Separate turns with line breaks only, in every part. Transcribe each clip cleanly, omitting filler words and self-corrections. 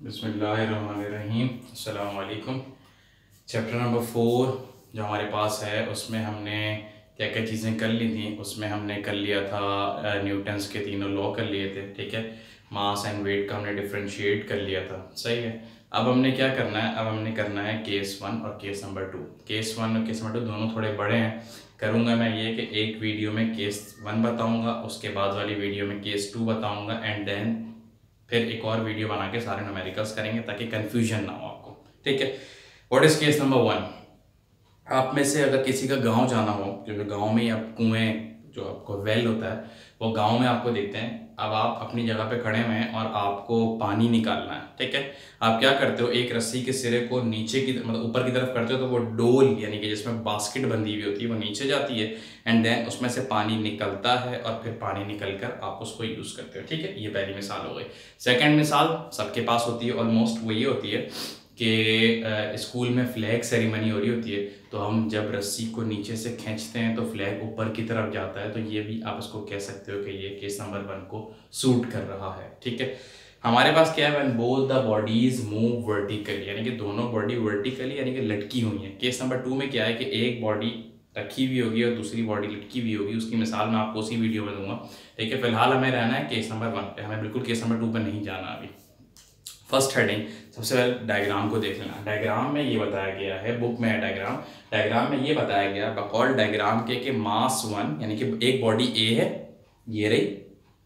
बिस्मिल्लाहिर्रहमानिर्रहीम। अस्सलाम वालेकुम। चैप्टर नंबर 4 जो हमारे पास है उसमें हमने क्या क्या चीज़ें कर ली थी। उसमें हमने कर लिया था न्यूटन्स के तीनों लॉ कर लिए थे, ठीक है। मास एंड वेट का हमने डिफ्रेंशिएट कर लिया था, सही है। अब हमने क्या करना है, अब हमने करना है केस 1 और केस नंबर 2। केस 1 और केस नंबर 2 दोनों थोड़े बड़े हैं। करूँगा मैं ये कि एक वीडियो में केस 1 बताऊँगा, उसके बाद वाली वीडियो में केस 2 बताऊँगा, एंड देन फिर एक और वीडियो बना के सारे न्यूमेरिकल्स करेंगे ताकि कंफ्यूजन ना हो आपको, ठीक है। What is case number 1। आप में से अगर किसी का गांव जाना हो, क्योंकि गांव में आप कुएं जो आपको वेल होता है वो गांव में आपको देखते हैं। अब आप अपनी जगह पे खड़े हुए हैं और आपको पानी निकालना है, ठीक है। आप क्या करते हो, एक रस्सी के सिरे को नीचे की मतलब ऊपर की तरफ करते हो तो वो डोल यानी कि जिसमें बास्केट बंधी हुई होती है वो नीचे जाती है, एंड देन उसमें से पानी निकलता है और फिर पानी निकल कर आप उसको यूज़ करते हो, ठीक है। ये पहली मिसाल हो गई। सेकेंड मिसाल सबके पास होती है ऑलमोस्ट, वो ये होती है कि स्कूल में फ्लैग सेरेमनी हो रही होती है, तो हम जब रस्सी को नीचे से खींचते हैं तो फ्लैग ऊपर की तरफ जाता है। तो ये भी आप इसको कह सकते हो कि ये केस नंबर 1 को सूट कर रहा है, ठीक है। हमारे पास क्या है, when both the bodies move vertically, यानी कि दोनों बॉडी वर्टिकली यानी कि लटकी हुई है। केस नंबर 2 में क्या है कि एक बॉडी रखी हुई होगी और दूसरी बॉडी लटकी हुई होगी। उसकी मिसाल मैं आपको उसी वीडियो में दूंगा, ठीक है। फिलहाल हमें रहना है केस नंबर 1 पे, हमें बिल्कुल केस नंबर 2 पे नहीं जाना अभी। फर्स्ट हेडिंग, सबसे पहले डायग्राम को देख लेना। डायग्राम में ये बताया गया है, बुक में है डायग्राम। डायग्राम में ये बताया गया बकौल डायग्राम के कि मास 1 यानी कि एक बॉडी ए है, ये रही,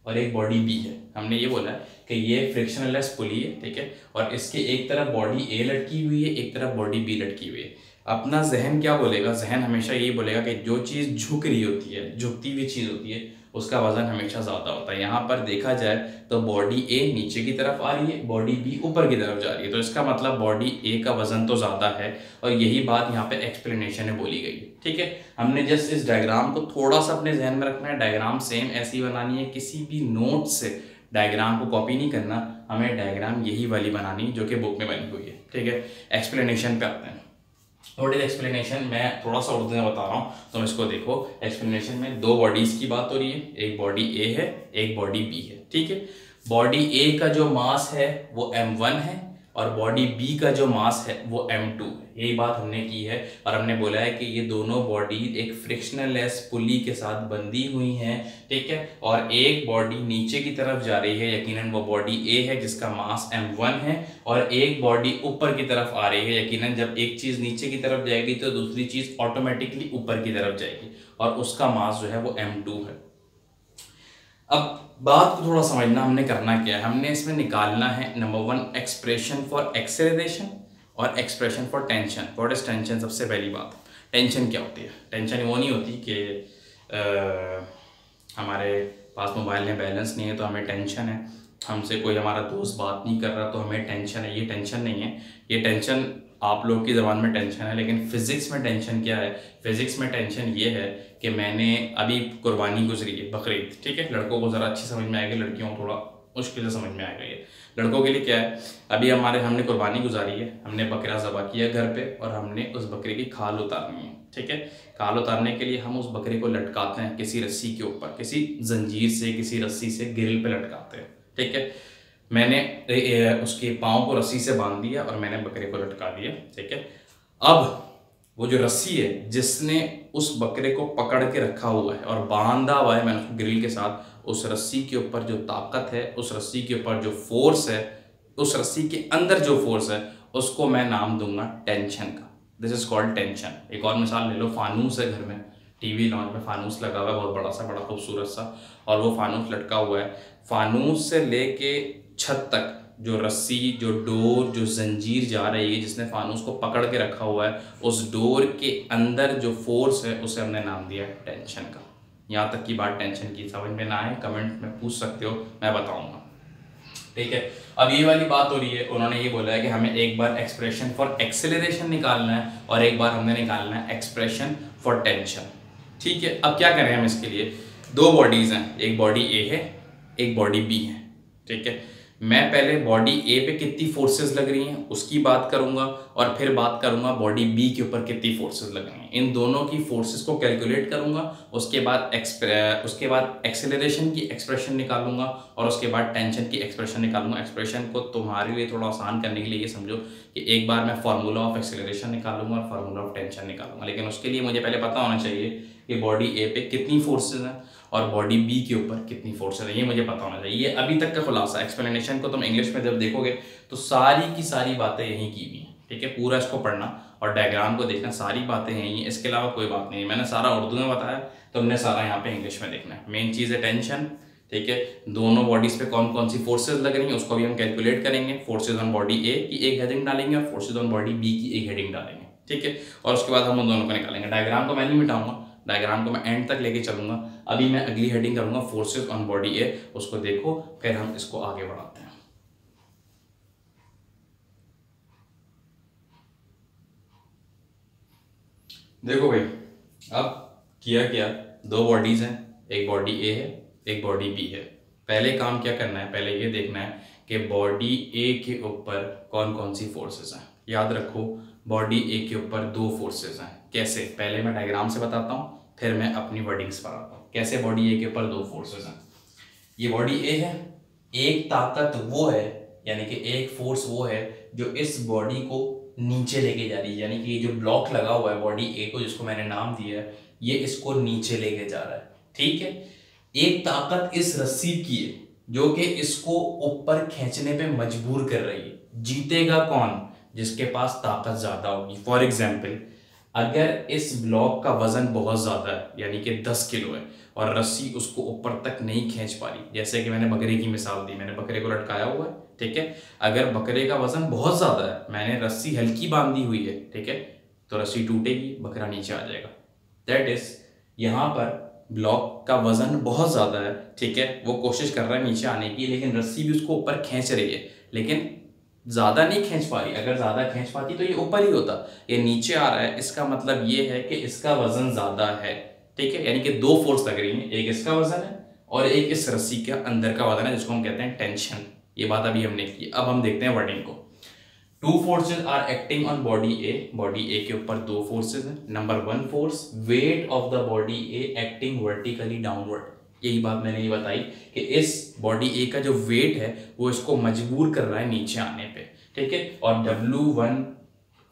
और एक बॉडी बी है। हमने ये बोला कि ये फ्रिक्शनलेस पुली है, ठीक है, और इसके एक तरफ बॉडी ए लटकी हुई है, एक तरफ बॉडी बी लटकी हुई है। अपना जहन क्या बोलेगा, जहन हमेशा ये बोलेगा कि जो चीज़ झुक रही होती है, झुकती हुई चीज़ होती है, उसका वजन हमेशा ज़्यादा होता है। यहाँ पर देखा जाए तो बॉडी ए नीचे की तरफ आ रही है, बॉडी बी ऊपर की तरफ जा रही है, तो इसका मतलब बॉडी ए का वजन तो ज़्यादा है, और यही बात यहाँ पे एक्सप्लेनेशन में बोली गई है, ठीक है। हमने जस्ट इस डायग्राम को थोड़ा सा अपने जहन में रखना है। डायग्राम सेम ऐसी बनानी है, किसी भी नोट से डायग्राम को कॉपी नहीं करना, हमें डायग्राम यही वाली बनानी जो कि बुक में बनी हुई है, ठीक है। एक्सप्लेनेशन पे आते हैं। व्हाट इज एक्सप्लेनेशन, मैं थोड़ा सा उर्दू में बता रहा हूँ, तो इसको देखो। एक्सप्लेनेशन में दो बॉडीज की बात हो रही है, एक बॉडी ए है, एक बॉडी बी है, ठीक है। बॉडी ए का जो मास है वो m1 है, और बॉडी बी का जो मास है वो m2 है। यही बात हमने की है, और हमने बोला है कि ये दोनों बॉडी एक फ्रिक्शनलेस पुली के साथ बंधी हुई हैं, ठीक है। और एक बॉडी नीचे की तरफ जा रही है, यकीनन वो बॉडी ए है जिसका मास m1 है, और एक बॉडी ऊपर की तरफ आ रही है। यकीनन जब एक चीज़ नीचे की तरफ जाएगी तो दूसरी चीज़ ऑटोमेटिकली ऊपर की तरफ जाएगी, और उसका मास जो है वो m2 है। अब बात को थोड़ा समझना, हमने करना क्या है, हमने इसमें निकालना है नंबर 1 एक्सप्रेशन फॉर एक्सेलरेशन और expression for tension. What is tension, सबसे पहली बात, टेंशन क्या होती है। टेंशन वो नहीं होती कि हमारे पास मोबाइल में बैलेंस नहीं है तो हमें टेंशन है, हमसे कोई हमारा दोस्त बात नहीं कर रहा तो हमें टेंशन है। ये टेंशन नहीं है, ये टेंशन आप लोग की ज़बान में टेंशन है, लेकिन फिज़िक्स में टेंशन क्या है। फिज़िक्स में टेंशन ये है कि मैंने अभी कुर्बानी गुजरी है, बकरीद, ठीक है। लड़कों को ज़रा अच्छी समझ में आएगी, लड़कियों को थोड़ा मुश्किल से समझ में आएगा ये। लड़कों के लिए क्या है, अभी हमने कुर्बानी गुजारी है, हमने बकरा ज़बह किया घर पे, और हमने उस बकरे की खाल उतारनी है, ठीक है। खाल उतारने के लिए हम उस बकरे को लटकाते हैं किसी रस्सी के ऊपर, किसी जंजीर से, किसी रस्सी से ग्रिल पे लटकाते हैं, ठीक है। मैंने उसके पाँव को रस्सी से बांध दिया और मैंने बकरे को लटका दिया, ठीक है। अब वो जो रस्सी है जिसने उस बकरे को पकड़ के रखा हुआ है और बांधा हुआ है मैंने उसको ग्रिल के साथ, उस रस्सी के ऊपर जो ताकत है, उस रस्सी के ऊपर जो फोर्स है, उस रस्सी के अंदर जो फोर्स है, उसको मैं नाम दूंगा टेंशन का। This is called tension. एक और मिसाल ले लो, फानूस है घर में, टीवी लॉन्च में फानूस लगा हुआ है, बहुत बड़ा सा, बड़ा खूबसूरत सा, और वो फानूस लटका हुआ है। फानूस से लेके छत तक जो रस्सी, जो डोर, जो जंजीर जा रही है जिसने फानूस को पकड़ के रखा हुआ है, उस डोर के अंदर जो फोर्स है उसे हमने नाम दिया है टेंशन का। यहाँ तक की बात टेंशन की समझ में ना आए कमेंट में पूछ सकते हो, मैं बताऊंगा, ठीक है। अब ये वाली बात हो रही है, उन्होंने ये बोला है कि हमें एक बार एक्सप्रेशन फॉर एक्सेलरेशन निकालना है और एक बार हमने निकालना है एक्सप्रेशन फॉर टेंशन, ठीक है। अब क्या करें हम इसके लिए, दो बॉडीज़ हैं, एक बॉडी ए है, एक बॉडी बी है, ठीक है। मैं पहले बॉडी ए पे कितनी फोर्सेस लग रही हैं उसकी बात करूंगा और फिर बात करूंगा बॉडी बी के ऊपर कितनी फोर्सेस लग रही हैं। इन दोनों की फोर्सेस को कैलकुलेट करूंगा, उसके बाद एक्सेलरेशन की एक्सप्रेशन निकालूंगा और उसके बाद टेंशन की एक्सप्रेशन निकालूंगा। एक्सप्रेशन को तुम्हारे लिए थोड़ा आसान करने के लिए ये समझो कि एक बार मैं फार्मूला ऑफ एक्सेलरेशन निकालूंगा और फार्मूला ऑफ टेंशन निकालूंगा, लेकिन उसके लिए मुझे पहले पता होना चाहिए कि बॉडी ए पे कितनी फोर्सेज हैं और बॉडी बी के ऊपर कितनी फोर्सेज है, ये मुझे पता होना चाहिए। ये अभी तक का खुलासा। एक्सप्लेनेशन को तुम इंग्लिश में जब देखोगे तो सारी की सारी बातें यहीं की हुई हैं, ठीक है। पूरा इसको पढ़ना और डायग्राम को देखना, सारी बातें यहीं हैं, इसके अलावा कोई बात नहीं है। मैंने सारा उर्दू में बताया, तुमने सारा यहाँ पे इंग्लिश में देखना है। मेन चीज़ है टेंशन, ठीक है। दोनों बॉडीज पे कौन कौन सी फोर्सेज लग रही हैं उसको भी हम कैलकुलेट करेंगे। फोर्सेज ऑन बॉडी ए की एक हेडिंग डालेंगे और फोर्सेज ऑन बॉडी बी की एक हेडिंग डालेंगे, ठीक है। और उसके बाद हम उन दोनों को निकालेंगे। डायग्राम को मैं नहीं मिटाऊंगा, डायग्राम को मैं एंड तक लेके चलूंगा। अभी मैं अगली हेडिंग करूंगा फोर्सेस ऑन बॉडी ए, उसको देखो, फिर हम इसको आगे बढ़ाते हैं। देखो भाई, अब किया क्या, दो बॉडीज हैं, एक बॉडी ए है एक बॉडी बी है। पहले काम क्या करना है, पहले ये देखना है कि बॉडी ए के ऊपर कौन कौन सी फोर्सेस हैं। याद रखो बॉडी ए के ऊपर दो फोर्सेस हैं। कैसे, पहले मैं डायग्राम से बताता हूँ फिर मैं अपनी वर्डिंग्स पर आता हूँ। कैसे बॉडी ए के ऊपर दो फोर्सेस हैं। ये बॉडी ए है, एक ताकत वो है यानी कि एक फोर्स वो है जो इस बॉडी को नीचे लेके जा रही है, यानी कि ये जो ब्लॉक लगा हुआ है बॉडी ए को जिसको मैंने नाम दिया है, ये इसको नीचे लेके जा रहा है, ठीक है। एक ताकत इस रस्सी की है जो कि इसको ऊपर खींचने पे मजबूर कर रही है। जीतेगा कौन, जिसके पास ताकत ज्यादा होगी। फॉर एग्जाम्पल, अगर इस ब्लॉक का वजन बहुत ज्यादा है यानी कि 10 किलो है और रस्सी उसको ऊपर तक नहीं खींच पा रही, जैसे कि मैंने बकरे की मिसाल दी, मैंने बकरे को लटकाया हुआ है, ठीक है। अगर बकरे का वजन बहुत ज्यादा है, मैंने रस्सी हल्की बांधी हुई है, ठीक है, तो रस्सी टूटेगी, बकरा नीचे आ जाएगा। दैट इज, यहाँ पर ब्लॉक का वजन बहुत ज्यादा है, ठीक है, वो कोशिश कर रहा है नीचे आने की, लेकिन रस्सी भी उसको ऊपर खींच रही है, लेकिन ज्यादा नहीं खींच पा रही। अगर ज्यादा खींच पाती तो ये ऊपर ही होता, ये नीचे आ रहा है। इसका मतलब ये है कि इसका वजन ज्यादा है, ठीक है, यानी कि दो फोर्स लग रही है, एक इसका वजन है और एक इस रस्सी के अंदर का वजन है जिसको हम कहते हैं टेंशन। ये बात अभी हमने की। अब हम देखते हैं वर्डिंग को। Two forces are acting on body A, body A के ऊपर दो फोर्सेज हैं। Number one force, weight of the body A acting vertically downward. यही बात मैंने ये बताई कि इस बॉडी ए का जो वेट है वो इसको मजबूर कर रहा है नीचे आने पे, ठीक है। और W1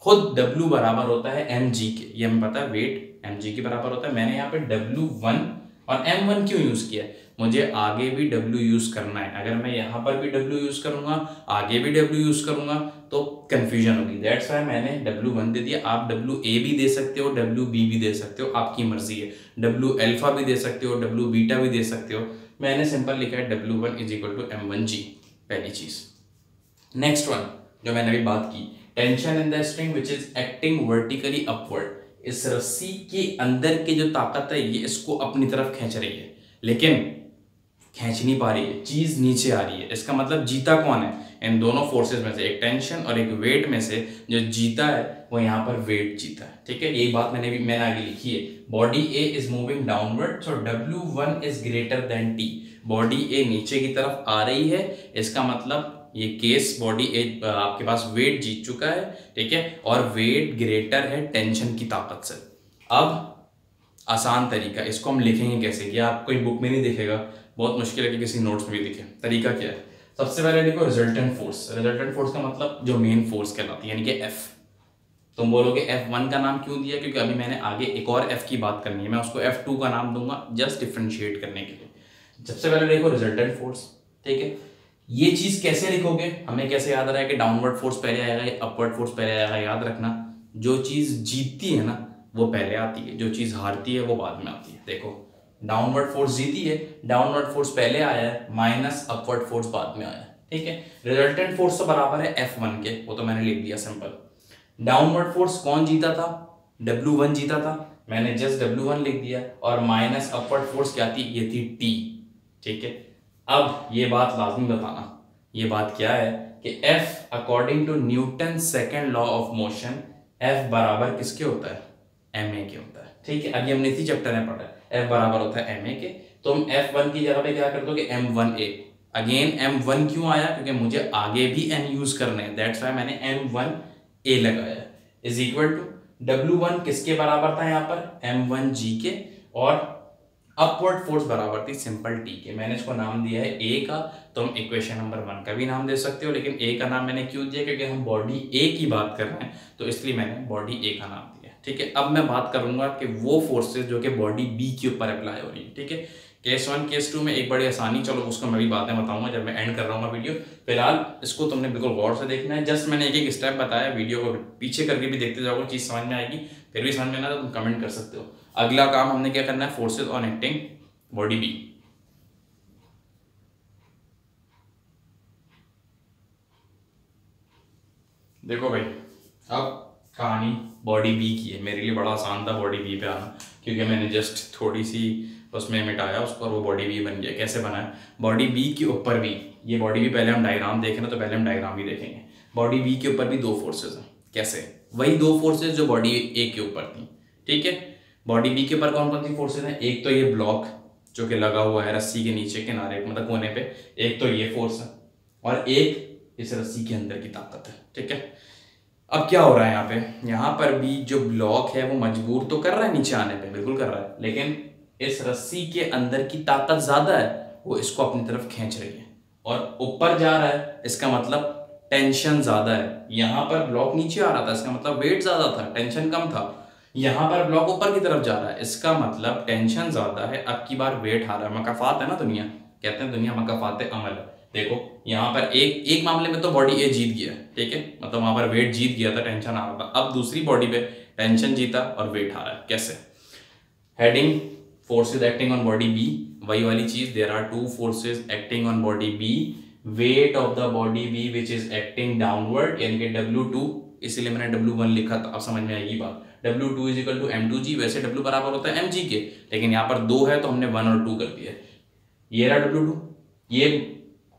खुद W बराबर होता है mg के, ये हमें पता है, वेट mg के बराबर होता है। मैंने यहाँ पे W1 और M1 क्यों यूज किया है, मुझे आगे भी W यूज करना है। अगर मैं यहाँ पर भी W यूज करूंगा, आगे भी W यूज करूंगा तो कंफ्यूजन होगी। दैट्स वाई मैंने W1 दे दिया। आप WA भी दे सकते हो, WB भी दे सकते हो, आपकी मर्जी है। W अल्फा भी दे सकते हो, W बीटा भी दे सकते हो। मैंने सिंपल लिखा है W1 is equal to M1G, पहली चीज। नेक्स्ट वन जो मैंने अभी बात की, tension in the string which is acting vertically upward. इस रस्सी के अंदर की जो ताकत है ये इसको अपनी तरफ खींच रही है, लेकिन खींच नहीं पा रही है, चीज नीचे आ रही है। इसका मतलब जीता कौन है, इन दोनों फोर्सेस में से, एक टेंशन और एक वेट में से जो जीता है वो यहाँ पर वेट जीता है, ठीक है। यही बात मैंने आगे लिखी है। Body A is moving downward, so W1 is greater than T। Body A नीचे की तरफ आ रही है, इसका मतलब ये केस बॉडी ए आपके पास वेट जीत चुका है, ठीक है, और वेट ग्रेटर है टेंशन की ताकत से। अब आसान तरीका, इसको हम लिखेंगे कैसे, कि आप कोई बुक में नहीं दिखेगा, बहुत मुश्किल है कि किसी नोट्स में भी दिखे। तरीका क्या है, सबसे पहले देखो रिजल्टेंट फोर्स। रिजल्टेंट फोर्स का मतलब जो मेन फोर्स कहलाती है, यानी कि F। तुम बोलोगे F1 का नाम क्यों दिया, क्योंकि अभी मैंने आगे एक और F की बात करनी है, मैं उसको F2 का नाम दूंगा जस्ट डिफ्रेंशिएट करने के लिए। सबसे पहले देखो रिजल्टेंट फोर्स, ठीक है। ये चीज कैसे लिखोगे, हमें कैसे याद आ रहा है कि डाउनवर्ड फोर्स पहले आएगा, अपवर्ड फोर्स पहले आएगा। याद रखना, जो चीज जीतती है ना वो पहले आती है, जो चीज हारती है वो बाद में आती है। देखो डाउनवर्ड फोर्स जीती है, डाउनवर्ड फोर्स पहले आया है, माइनस अपवर्ड फोर्स बाद में आया है, ठीक है। रिजल्टेंट फोर्स तो बराबर है F1 के, वो तो मैंने लिख दिया सिंपल। डाउनवर्ड फोर्स कौन जीता था, W1 जीता था, मैंने जस्ट W1 लिख दिया, और माइनस अपवर्ड फोर्स क्या थी, ये थी T, ठीक है। अब ये बात लाजमी बताना, ये बात क्या है कि F according to Newton second law of motion, F बराबर किसके होता है, ma के होता है, ठीक है। अभी हमने इसी चैप्टर में पढ़ा है, F बराबर होता है ma के। तुम F1 की जगह पे क्या कर दोगे, M1a, अगेन m1 क्यों आया, क्योंकि मुझे आगे भी n यूज करने हैं, दैट्स वाई मैंने m1a लगाया, इज इक्वल टू W1 किसके बराबर था यहाँ पर, m1g के, और अपवर्ड फोर्स बराबर थी सिंपल t के। मैंने इसको नाम दिया है a का, तो हम इक्वेशन नंबर 1 का भी नाम दे सकते हो, लेकिन a का नाम मैंने क्यों दिया, क्योंकि हम बॉडी a की बात कर रहे हैं, तो इसलिए मैंने बॉडी a का नाम दिया। ठीक है, अब मैं बात करूंगा कि वो फोर्सेस जो कि बॉडी b के ऊपर अप्लाई हो रही है। ठीक है, केस 1 केस 2 में एक बड़ी आसानी, चलो उसको मैं भी बातें बताऊंगा जब मैं एंड कर रहा हूँ वीडियो। फिलहाल इसको तुमने बिल्कुल गौर से देखना है, जस्ट मैंने एक एक स्टेप बताया, वीडियो को पीछे करके भी देखते जाओगे, चीज समझ में आएगी। फिर भी समझ में ना तो तुम कमेंट कर सकते हो। अगला काम हमने क्या करना है, forces on acting body B. देखो भाई, अब कहानी बॉडी बी की है। मेरे लिए बड़ा आसान था बॉडी बी पे आना, क्योंकि मैंने जस्ट थोड़ी सी उसमें मिटाया उसको और वो बॉडी बी बन गया। कैसे बना है, बॉडी बी के ऊपर भी, ये बॉडी बी पहले हम डायग्राम देखें ना, तो पहले हम डायग्राम भी देखेंगे। बॉडी बी के ऊपर भी दो फोर्सेज हैं। कैसे, वही दो फोर्सेज जो बॉडी ए के ऊपर थी। ठीक है, बॉडी बी के ऊपर कौन कौन सी फोर्सेज हैं, एक तो ये ब्लॉक जो कि लगा हुआ है रस्सी के नीचे किनारे, मतलब कोने पे, एक तो ये फोर्स है, और एक इस रस्सी के अंदर की ताकत है। ठीक है, अब क्या हो रहा है यहाँ पर भी जो ब्लॉक है वो मजबूर तो कर रहा है नीचे आने पे, बिल्कुल कर रहा है, लेकिन इस रस्सी के अंदर की ताकत ज्यादा है, वो इसको अपनी तरफ खींच रही है, और ऊपर जा रहा है, इसका मतलब टेंशन ज्यादा है। यहाँ पर ब्लॉक नीचे आ रहा था, इसका मतलब वेट ज्यादा था, टेंशन कम था। यहाँ पर ब्लॉक ऊपर की तरफ जा रहा है, इसका मतलब टेंशन ज्यादा है, अब की बार वेट आ रहा है। मकाफात है ना दुनिया, कहते हैं दुनिया मकाफात अमल है। देखो यहाँ पर एक मामले में तो बॉडी ए जीत गया, ठीक है, मतलब वहां पर वेट जीत गया था, टेंशन आ रहा था। अब दूसरी बॉडी पे टेंशन जीता और वेट आ रहा है। कैसे, heading forces acting on body B, वही वाली चीज, there are two forces acting on body B, weight of the body B which is acting downward, यानी कि W2, इसीलिए मैंने W1 लिखा था, अब समझ में आएगी बात। W2 is equal to M2G, वैसे W बराबर होता है mg के, लेकिन यहाँ पर 2 है तो हमने 1 और 2 कर दिया। ये रहा W2, ये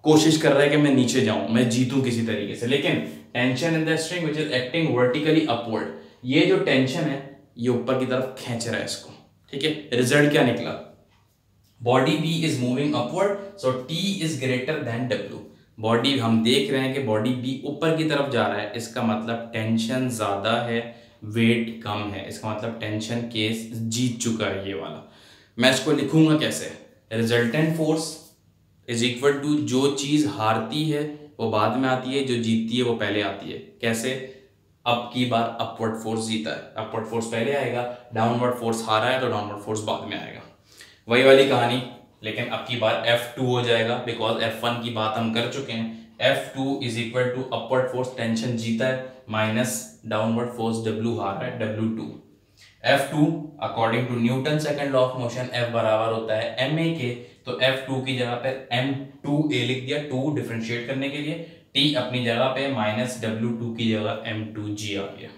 कोशिश कर रहा है कि मैं नीचे जाऊं, मैं जीतूं किसी तरीके से, लेकिन tension in the string which is acting vertically upward, ये जो टेंशन है ये ऊपर की तरफ खींच रहा है इसको। ठीक है, रिजल्ट क्या निकला, body B is moving upward, so T is greater than W। Body, हम देख रहे हैं कि बॉडी बी ऊपर की तरफ जा रहा है, इसका मतलब टेंशन ज्यादा है, वेट कम है, इसका मतलब टेंशन केस जीत चुका है ये वाला। मैं इसको लिखूंगा कैसे, resultant force is equal to, जो चीज हारती है वो बाद में आती है, जो जीतती है वो पहले आती है। कैसे, अब की बार अपवर्ड फोर्स जीता है, अपवर्ड फोर्स पहले आएगा, डाउनवर्ड फोर्स हारा है तो डाउनवर्ड फोर्स बाद में आएगा। वही वाली कहानी, लेकिन अब की बार F2 हो जाएगा, बिकॉज F1 की बात हम कर चुके हैं। F2 is equal to upward force, tension जीता है, माइनस डाउनवर्ड फोर्स W हारा है, W2। F2 according to Newton second law of motion F बराबर होता है ma के, तो F2 की जगह पर M2a लिख दिया, 2 डिफरेंशिएट करने के लिए, T अपनी जगह पे, माइनस W2 की जगह M2g आ गया,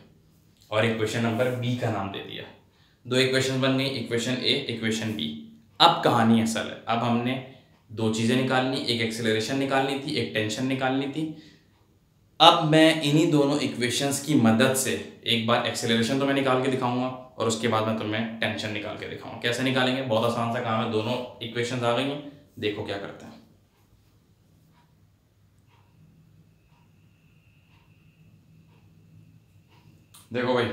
और इक्वेशन नंबर B का नाम दे दिया। दो इक्वेशन बन गई, इक्वेशन A, इक्वेशन B। अब कहानी असल है, अब हमने दो चीजें निकालनी, एक एक्सेलरेशन निकालनी थी, एक टेंशन निकालनी थी। अब मैं इन्हीं दोनों इक्वेशंस की मदद से एक बार एक्सेलरेशन तो मैं निकाल के दिखाऊंगा, और उसके बाद मैं तुम्हें टेंशन निकाल के दिखाऊंगा। कैसे निकालेंगे, बहुत आसान सा काम है, दोनों इक्वेशंस आ गई, देखो क्या करते हैं। देखो भाई,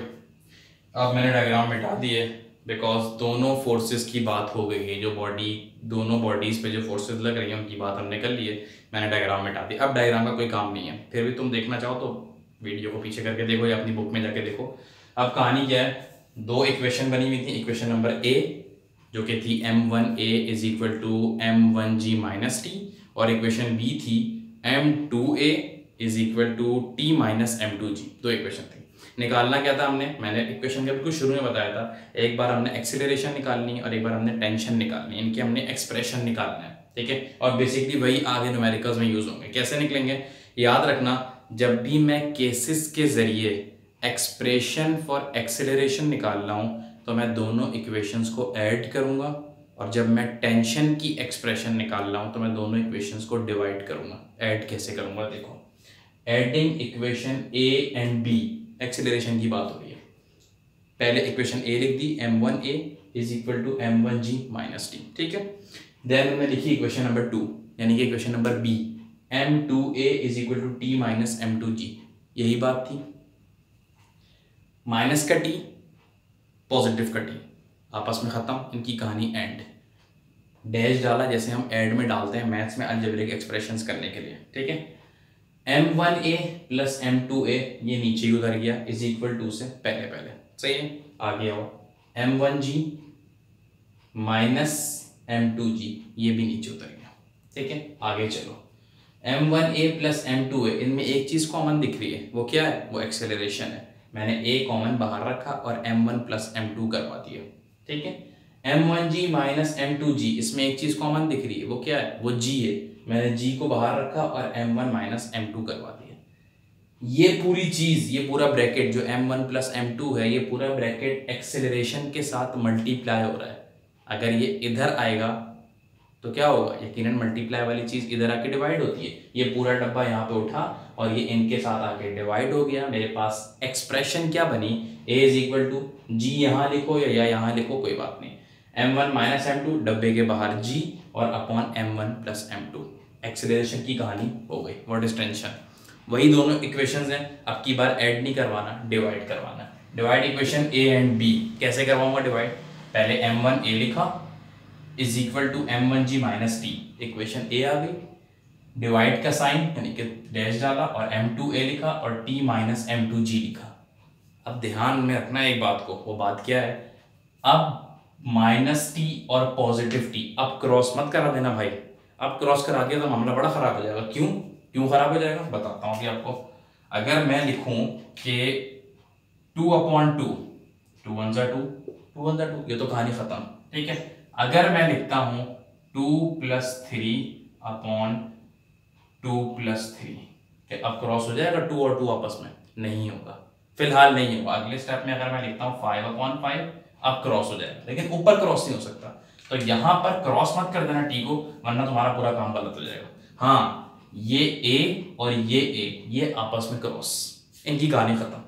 अब मैंने डायग्राम मिटा दिए, बिकॉज दोनों फोर्सेस की बात हो गई है, जो बॉडी, दोनों बॉडीज पे जो फोर्सेस लग रही हैं उनकी बात हमने कर ली है, मैंने डायग्राम मिटा दी। अब डायग्राम का कोई काम नहीं है, फिर भी तुम देखना चाहो तो वीडियो को पीछे करके देखो या अपनी बुक में जाके देखो। अब कहानी क्या है, दो इक्वेशन बनी हुई थी, इक्वेशन नंबर A जो कि थी M1A is equal to M1G minus T, और इक्वेशन B थी M2A is equal to T minus M2G। दो इक्वेशन थी, निकालना क्या था हमने, मैंने इक्वेशन के बिल्कुल शुरू में बताया था, एक बार हमने एक्सीलरेशन निकालनी है और एक बार हमने टेंशन निकालनी है, इनकी हमने एक्सप्रेशन निकालना है। ठीक है, और बेसिकली वही आगे न्यूमेरिकल्स में यूज होंगे। कैसे निकलेंगे, याद रखना, जब भी मैं केसेस के जरिए एक्सप्रेशन फॉर एक्सेलरेशन निकाल रहा हूँ तो मैं दोनों इक्वेशंस को ऐड करूंगा, और जब मैं टेंशन की एक्सप्रेशन निकाल रहा हूँ तो मैं दोनों इक्वेशंस को डिवाइड करूंगा। ऐड कैसे करूंगा, देखो, adding equation A and B, acceleration की बात हो रही है, पहले इक्वेशन A लिख दी, M1A is equal to M1G minus T। ठीक है, देन हमने लिखी इक्वेशन नंबर 2, यानी कि equation number B, m2a is equal to T minus m2g, यही बात थी। माइनस का टी, पॉजिटिव का टी, आपस में खत्म, इनकी कहानी एंड। डैश डाला जैसे हम ऐड में डालते हैं मैथ्स में अलजेब्रिक एक्सप्रेशंस करने के लिए, ठीक है। m1a प्लस m2a ये नीचे ही उधर गया, इज इक्वल टू से पहले सही है, आगे आओ। m1g माइनस m2g ये भी नीचे उतर गया, ठीक है। आगे चलो, m1a प्लस m2a, इनमें एक चीज कॉमन दिख रही है, वो क्या है? वो एक्सेलरेशन है। मैंने a कॉमन बाहर रखा और m1 प्लस m2 करवा दिया, ठीक है। m1g माइनस m2g, इसमें एक चीज कॉमन दिख रही है, वो क्या है? वो g है। मैंने g को बाहर रखा और m1 माइनस m2 करवा दिया। ये पूरी चीज, ये पूरा ब्रैकेट जो m1 प्लस m2 है, ये पूरा ब्रैकेट एक्सेलरेशन के साथ मल्टीप्लाई हो रहा है। अगर ये इधर आएगा तो क्या होगा? यकीनन मल्टीप्लाई वाली चीज इधर आके डिवाइड होती है। ये पूरा डब्बा यहाँ पे उठा और ये इनके साथ आके डिवाइड हो गया। मेरे पास एक्सप्रेशन क्या बनी? a इज इक्वल टू जी, यहाँ लिखो या यहाँ लिखो कोई बात नहीं, m1 माइनस m2 डब्बे के बाहर g और upon m1 plus m2। Acceleration की कहानी हो गई। What is tension? वही दोनों इक्वेशंस हैं, अब की बार ऐड नहीं करवाना, डिवाइड करवाना। Divide equation a and b, कैसे करवाऊंगा डिवाइड? पहले m1a लिखा is equal to m1g minus T, equation a आ गई। डिवाइड का साइन यानी कि डैश डाला और m2a लिखा और t माइनस m2g लिखा। अब ध्यान में रखना एक बात को, वो बात क्या है? अब माइनस टी और पॉजिटिव टी, अब क्रॉस मत करा देना भाई। अब क्रॉस करा दिया तो मामला बड़ा खराब हो जाएगा। क्यों खराब हो जाएगा? बताता हूँ कि आपको। अगर मैं लिखूं कि 2/2, 2 1 जा 2, 2 1 जा 2, ये तो कहानी खत्म, ठीक है। अगर मैं लिखता हूं 2 + 3/2 + 3, अब क्रॉस हो जाएगा 2 और 2 आपस में? नहीं होगा, फिलहाल नहीं होगा। अगले स्टेप में अगर मैं लिखता हूं 5/5, अब क्रॉस हो जाएगा, लेकिन ऊपर क्रॉस नहीं हो सकता। तो यहां पर क्रॉस मत कर देना टी को, वरना तुम्हारा पूरा काम गलत हो जाएगा। हाँ, ये a और ये a, ये आपस में क्रॉस, इनकी कहानी खत्म।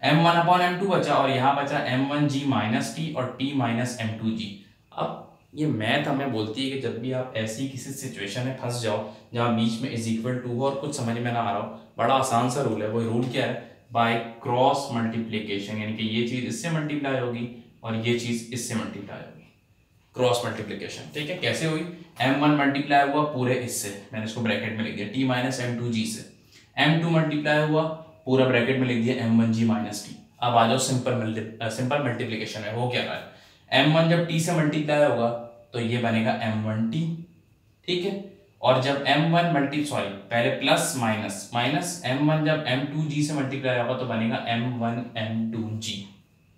m1/m2 बचा और यहाँ बचा m1g माइनस टी और t माइनस m2g। अब ये मैथ हमें बोलती है कि जब भी आप ऐसी किसी सिचुएशन में फंस जाओ जहाँ बीच में इज इक्वल टू हो और कुछ समझ में ना आ रहा हो, बड़ा आसान सा रूल है। वो रूल क्या है? बाय क्रॉस मल्टीप्लीकेशन, यानी कि ये चीज इससे मल्टीप्लाई होगी और ये चीज इससे मल्टीप्लाई होगी, क्रॉस मल्टीप्लीकेशन, ठीक है। कैसे हुई? m1 मल्टीप्लाई हुआ पूरे इससे, मैंने इसको ब्रैकेट में लिख दिया t माइनस m2g से। m2 मल्टीप्लाई हुआ पूरा ब्रैकेट में लिख दिया m1g माइनस टी। अब आ जाओ सिंपल मल्टीप्लीकेशन में। वो क्या रहा है? m1 जब t से मल्टीप्लाई होगा तो ये बनेगा m1t, ठीक है। और जब पहले प्लस माइनस m1 जब m2g से मल्टीप्लाई होगा तो बनेगा m1 m2g,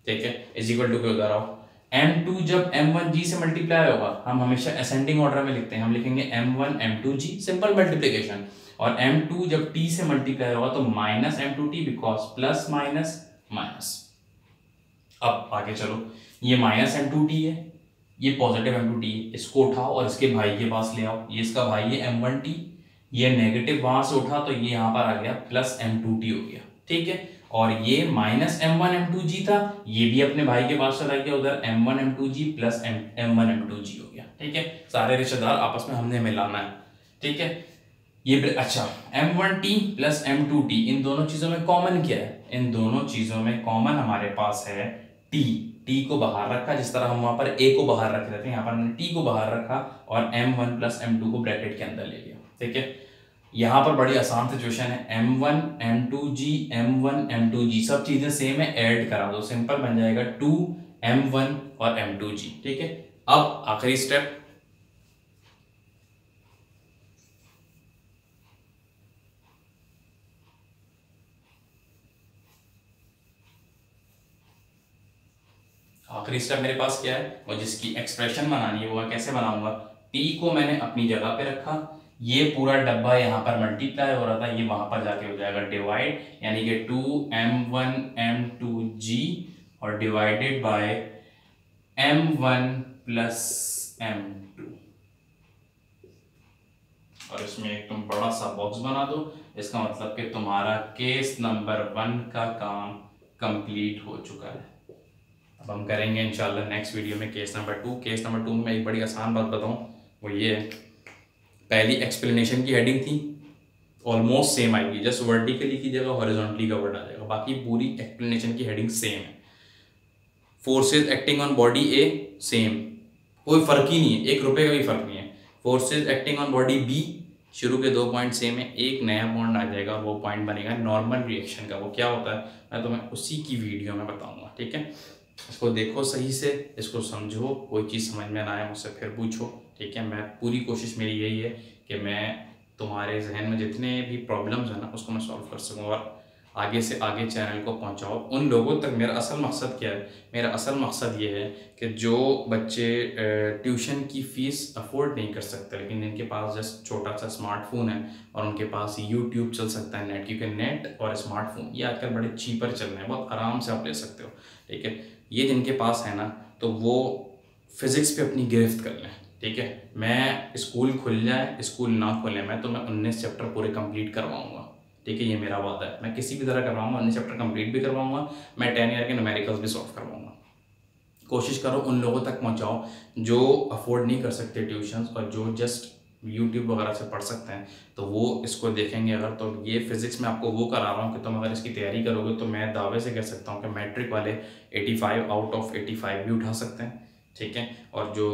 ठीक है। इज इक्वल टू के उधर आओ, m2 जब m1g से मल्टीप्लाई होगा, हम हमेशा असेंडिंग ऑर्डर में लिखते हैं, हम लिखेंगे m1 m2g, सिंपल मल्टीप्लिकेशन। और m2 जब t से मल्टीप्लाई होगा तो minus m2t, because plus minus minus. अब आगे चलो, ये माइनस m2t है, ये पॉजिटिव m2t है, इसको उठाओ और इसके भाई के पास ले आओ। ये इसका भाई है m1t, ये नेगेटिव वहां से उठा तो ये यहां पर आ गया प्लस m2t हो गया, ठीक है। और ये माइनस m1 m2g था, ये भी अपने भाई के पास चला गया उधर, m1 m2g plus m1 m2g हो गया, ठीक है। सारे रिश्तेदार आपस में हमने मिलाना है, ठीक है। ये अच्छा, m1t प्लस m2t, इन दोनों चीजों में कॉमन क्या है? इन दोनों चीजों में कॉमन हमारे पास है t। t को बाहर रखा, जिस तरह हम वहां पर a को बाहर रख रहे थे, यहाँ पर हमने t को बाहर रखा और m1 प्लस m2 को ब्रैकेट के अंदर ले लिया, ठीक है। यहाँ पर बड़ी आसान सिचुएशन है, m1 m2g m1 m2g सब चीजें सेम है, ऐड करा दो, सिंपल बन जाएगा 2m1 और m2g, ठीक है। अब आखिरी स्टेप, मेरे पास क्या है? और जिसकी एक्सप्रेशन बनानी है वो कैसे बनाऊंगा? t को मैंने अपनी जगह पे रखा, ये पूरा डब्बा यहाँ पर मल्टीप्लाई हो रहा था, ये वहां पर जाके हो जाएगा डिवाइड, यानी कि 2m1 m2g और divided by m1 plus m2। और इसमें एक तुम बड़ा सा बॉक्स बना दो, इसका मतलब कि तुम्हारा केस नंबर 1 का काम कंप्लीट हो चुका है। अब हम करेंगे इंशाल्लाह नेक्स्ट वीडियो में केस नंबर 2। केस नंबर 2 में एक बड़ी आसान बात बताऊं, वो ये है पहली एक्सप्लेनेशन की हेडिंग थी, ऑलमोस्ट सेम आएगी, जस्ट वर्टिकली की जगह हॉरिजॉन्टली का वर्ड आ जाएगा, बाकी पूरी एक्सप्लेनेशन की हेडिंग सेम है। Forces acting on body A same, कोई फर्क ही नहीं है, 1 रुपये का भी फर्क नहीं है। Forces acting on body B, शुरू के 2 पॉइंट सेम है, एक नया पॉइंट आ जाएगा और वो पॉइंट बनेगा नॉर्मल रिएक्शन का। वो क्या होता है मैं तुम्हें उसी की वीडियो में बताऊंगा, ठीक है। इसको देखो सही से, इसको समझो, कोई चीज़ समझ में ना आए मुझसे फिर पूछो, ठीक है। मैं पूरी कोशिश मेरी यही है कि मैं तुम्हारे जहन में जितने भी प्रॉब्लम्स हैं ना उसको मैं सॉल्व कर सकूँ और आगे से आगे चैनल को पहुंचाओ उन लोगों तक। मेरा असल मकसद क्या है, मेरा असल मकसद ये है कि जो बच्चे ट्यूशन की फ़ीस अफोर्ड नहीं कर सकते लेकिन जिनके पास जस्ट छोटा सा स्मार्टफोन है और उनके पास यूट्यूब चल सकता है, नेट, क्योंकि नेट और स्मार्टफोन ये आजकल बड़े चीपर चल रहे हैं, बहुत आराम से आप ले सकते हो, ठीक है। ये जिनके पास है ना तो वो फिज़िक्स पे अपनी गिरफ्त कर लें, ठीक है। मैं स्कूल खुल जाए स्कूल ना खुले, मैं तो मैं 19 चैप्टर पूरे कंप्लीट करवाऊँगा, ठीक है। ये मेरा वादा है, मैं किसी भी तरह करवाऊँगा, 19 चैप्टर कंप्लीट भी करवाऊँगा, मैं 10 ईयर के न्यूमेरिकल्स भी सॉल्व करवाऊँगा। कोशिश करो उन लोगों तक पहुँचाओ जो अफोर्ड नहीं कर सकते ट्यूशन्स और जो जस्ट यूट्यूब वगैरह से पढ़ सकते हैं, तो वो इसको देखेंगे अगर। तो ये फिज़िक्स में आपको वो करा रहा हूँ कि तुम अगर इसकी तैयारी करोगे तो मैं दावे से कह सकता हूँ कि मैट्रिक वाले 85 आउट ऑफ 85 भी उठा सकते हैं, ठीक है। और जो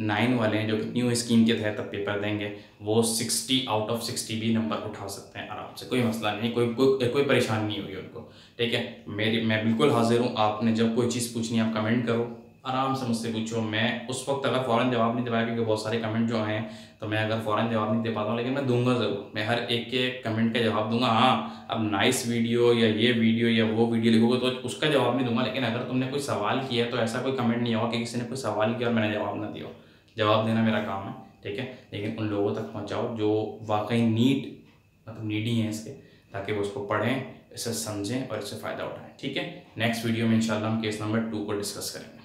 9 वाले हैं जो कि न्यू स्कीम के तहत अब पेपर देंगे वो 60 आउट ऑफ 60 भी नंबर उठा सकते हैं आराम से, कोई मसला नहीं, कोई परेशानी नहीं होगी उनको, ठीक है। मैं बिल्कुल हाजिर हूँ, आपने जब कोई चीज़ पूछनी है आप कमेंट करो, आराम से मुझसे पूछो। मैं उस वक्त अगर फ़ौरन जवाब नहीं दे पाया क्योंकि बहुत सारे कमेंट जो आए हैं तो मैं अगर फ़ौरन जवाब नहीं दे पाता हूँ लेकिन मैं दूंगा ज़रूर, मैं हर एक के कमेंट का जवाब दूंगा। हाँ, अब नाइस वीडियो या ये वीडियो या वो वीडियो लिखोगे तो उसका जवाब नहीं दूंगा, लेकिन अगर तुमने कोई सवाल किया तो ऐसा कोई कमेंट नहीं होगा कि किसी ने कोई सवाल किया और मैंने जवाब ना दिया। जवाब देना मेरा काम है, ठीक है। लेकिन उन लोगों तक पहुँचाओ जो वाकई नीडी हैं इसके, ताकि वो उसको पढ़ें, इसे समझें और इससे फ़ायदा उठाएं, ठीक है। नेक्स्ट वीडियो में इंशाल्लाह हम केस नंबर 2 को डिस्कस करेंगे।